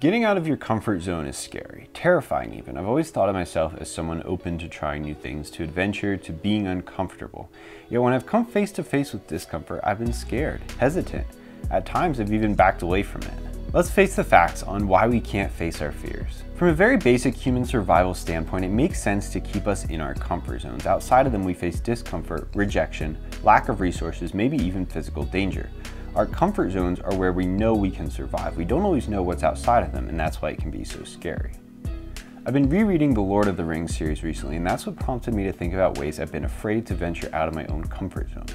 Getting out of your comfort zone is scary, terrifying even. I've always thought of myself as someone open to trying new things, to adventure, to being uncomfortable. Yet when I've come face to face with discomfort, I've been scared, hesitant. At times, I've even backed away from it. Let's face the facts on why we can't face our fears. From a very basic human survival standpoint, it makes sense to keep us in our comfort zones. Outside of them, we face discomfort, rejection, lack of resources, maybe even physical danger. Our comfort zones are where we know we can survive. We don't always know what's outside of them, and that's why it can be so scary. I've been rereading the Lord of the Rings series recently, and that's what prompted me to think about ways I've been afraid to venture out of my own comfort zone.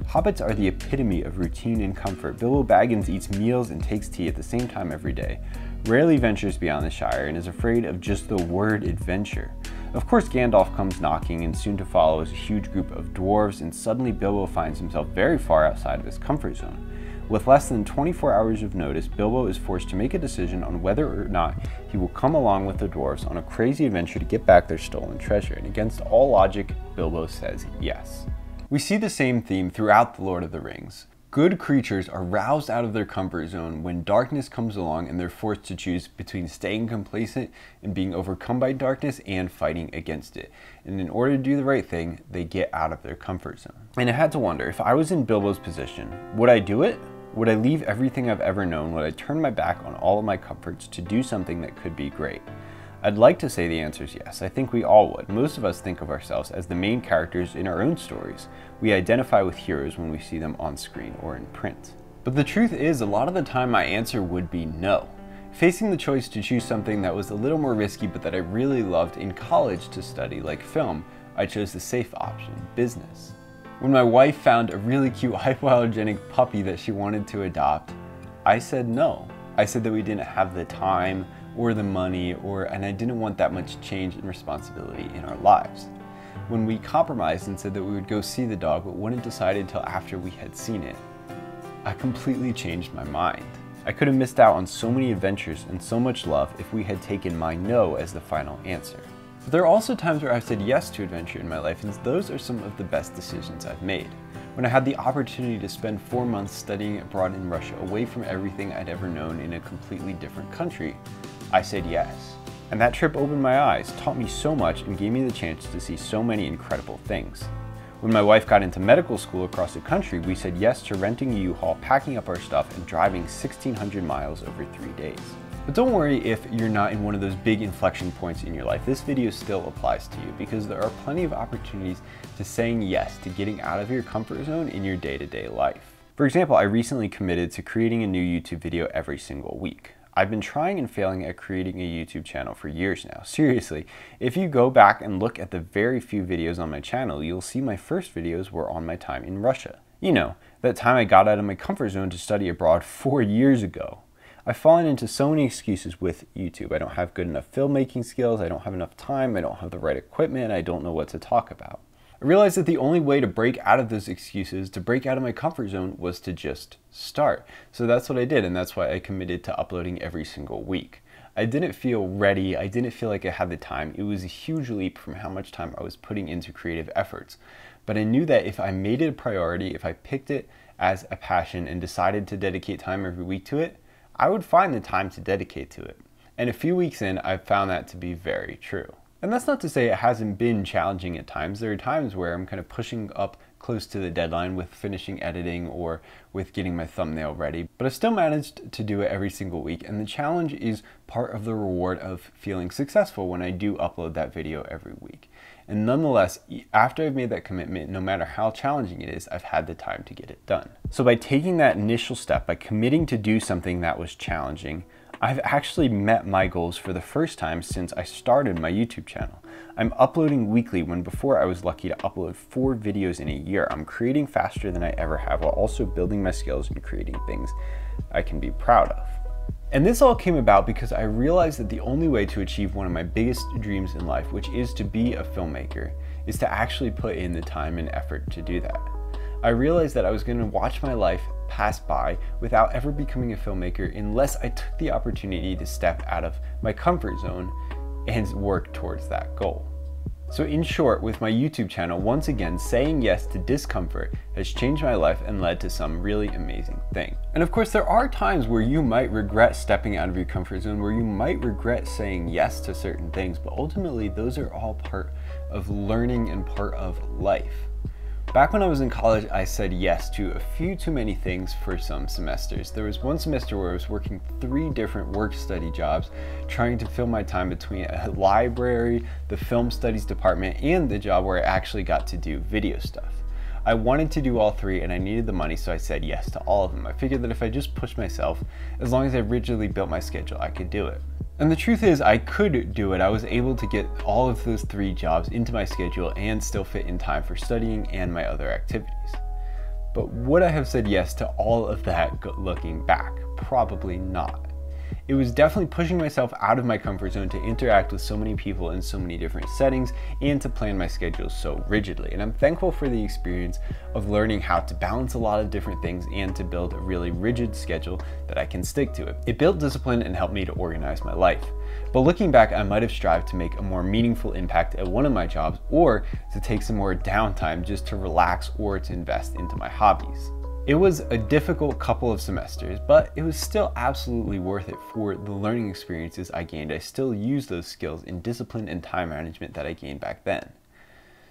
Hobbits are the epitome of routine and comfort. Bilbo Baggins eats meals and takes tea at the same time every day, rarely ventures beyond the Shire, and is afraid of just the word adventure. Of course, Gandalf comes knocking, and soon to follow is a huge group of dwarves, and suddenly Bilbo finds himself very far outside of his comfort zone. With less than 24 hours of notice, Bilbo is forced to make a decision on whether or not he will come along with the dwarves on a crazy adventure to get back their stolen treasure, and against all logic, Bilbo says yes. We see the same theme throughout the Lord of the Rings. Good creatures are roused out of their comfort zone when darkness comes along, and they're forced to choose between staying complacent and being overcome by darkness and fighting against it. And in order to do the right thing, they get out of their comfort zone. And I had to wonder, if I was in Bilbo's position, would I do it? Would I leave everything I've ever known? Would I turn my back on all of my comforts to do something that could be great? I'd like to say the answer is yes. I think we all would. Most of us think of ourselves as the main characters in our own stories. We identify with heroes when we see them on screen or in print. But the truth is, a lot of the time my answer would be no. Facing the choice to choose something that was a little more risky but that I really loved in college to study, like film, I chose the safe option, business. When my wife found a really cute hypoallergenic puppy that she wanted to adopt, I said no. I said that we didn't have the time or the money, and I didn't want that much change and responsibility in our lives. When we compromised and said that we would go see the dog but wouldn't decide until after we had seen it, I completely changed my mind. I could have missed out on so many adventures and so much love if we had taken my no as the final answer. But there are also times where I've said yes to adventure in my life, and those are some of the best decisions I've made. When I had the opportunity to spend 4 months studying abroad in Russia, away from everything I'd ever known in a completely different country, I said yes. And that trip opened my eyes, taught me so much, and gave me the chance to see so many incredible things. When my wife got into medical school across the country, we said yes to renting a U-Haul, packing up our stuff, and driving 1,600 miles over 3 days. But don't worry if you're not in one of those big inflection points in your life. This video still applies to you because there are plenty of opportunities to saying yes to getting out of your comfort zone in your day-to-day life. For example, I recently committed to creating a new YouTube video every single week. I've been trying and failing at creating a YouTube channel for years now. Seriously, if you go back and look at the very few videos on my channel, you'll see my first videos were on my time in Russia. You know, that time I got out of my comfort zone to study abroad 4 years ago. I've fallen into so many excuses with YouTube. I don't have good enough filmmaking skills, I don't have enough time, I don't have the right equipment, I don't know what to talk about. I realized that the only way to break out of those excuses, to break out of my comfort zone, was to just start. So that's what I did, and that's why I committed to uploading every single week. I didn't feel ready, I didn't feel like I had the time. It was a huge leap from how much time I was putting into creative efforts. But I knew that if I made it a priority, if I picked it as a passion and decided to dedicate time every week to it, I would find the time to dedicate to it. And a few weeks in, I've found that to be very true. And that's not to say it hasn't been challenging at times. There are times where I'm kind of pushing up close to the deadline with finishing editing or with getting my thumbnail ready, but I still managed to do it every single week. And the challenge is part of the reward of feeling successful when I do upload that video every week. And nonetheless, after I've made that commitment, no matter how challenging it is, I've had the time to get it done. So by taking that initial step, by committing to do something that was challenging, I've actually met my goals for the first time since I started my YouTube channel. I'm uploading weekly when before I was lucky to upload 4 videos in a year. I'm creating faster than I ever have while also building my skills and creating things I can be proud of. And this all came about because I realized that the only way to achieve one of my biggest dreams in life, which is to be a filmmaker, is to actually put in the time and effort to do that. I realized that I was going to watch my life pass by without ever becoming a filmmaker unless I took the opportunity to step out of my comfort zone and work towards that goal. So in short, with my YouTube channel, once again, saying yes to discomfort has changed my life and led to some really amazing things. And of course, there are times where you might regret stepping out of your comfort zone, where you might regret saying yes to certain things, but ultimately those are all part of learning and part of life. Back when I was in college, I said yes to a few too many things for some semesters. There was one semester where I was working 3 different work-study jobs, trying to fill my time between a library, the film studies department, and the job where I actually got to do video stuff. I wanted to do all 3 and I needed the money, so I said yes to all of them. I figured that if I just pushed myself, as long as I rigidly built my schedule, I could do it. And the truth is, I could do it. I was able to get all of those 3 jobs into my schedule and still fit in time for studying and my other activities. But would I have said yes to all of that looking back? Probably not. It was definitely pushing myself out of my comfort zone to interact with so many people in so many different settings and to plan my schedule so rigidly. And I'm thankful for the experience of learning how to balance a lot of different things and to build a really rigid schedule that I can stick to. It built discipline and helped me to organize my life. But looking back, I might have strived to make a more meaningful impact at one of my jobs, or to take some more downtime just to relax or to invest into my hobbies. It was a difficult couple of semesters, but it was still absolutely worth it for the learning experiences I gained. I still use those skills in discipline and time management that I gained back then.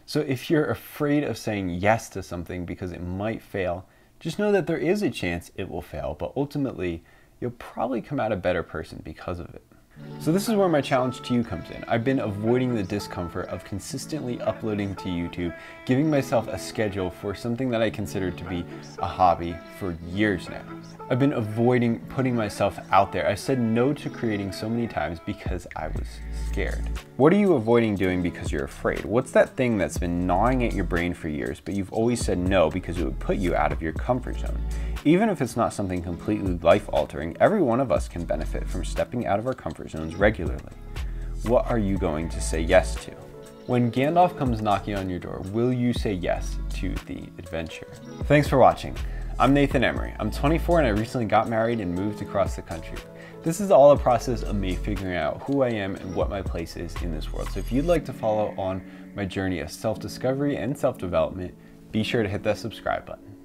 So if you're afraid of saying yes to something because it might fail, just know that there is a chance it will fail, but ultimately you'll probably come out a better person because of it. So this is where my challenge to you comes in. I've been avoiding the discomfort of consistently uploading to YouTube, giving myself a schedule for something that I consider to be a hobby for years now. I've been avoiding putting myself out there. I said no to creating so many times because I was scared. What are you avoiding doing because you're afraid? What's that thing that's been gnawing at your brain for years, but you've always said no because it would put you out of your comfort zone? Even if it's not something completely life-altering, every one of us can benefit from stepping out of our comfort zones regularly. What are you going to say yes to? When Gandalf comes knocking on your door, will you say yes to the adventure? Thanks for watching. I'm Nathan Emery. I'm 24 and I recently got married and moved across the country. This is all a process of me figuring out who I am and what my place is in this world. So if you'd like to follow on my journey of self-discovery and self-development, be sure to hit that subscribe button.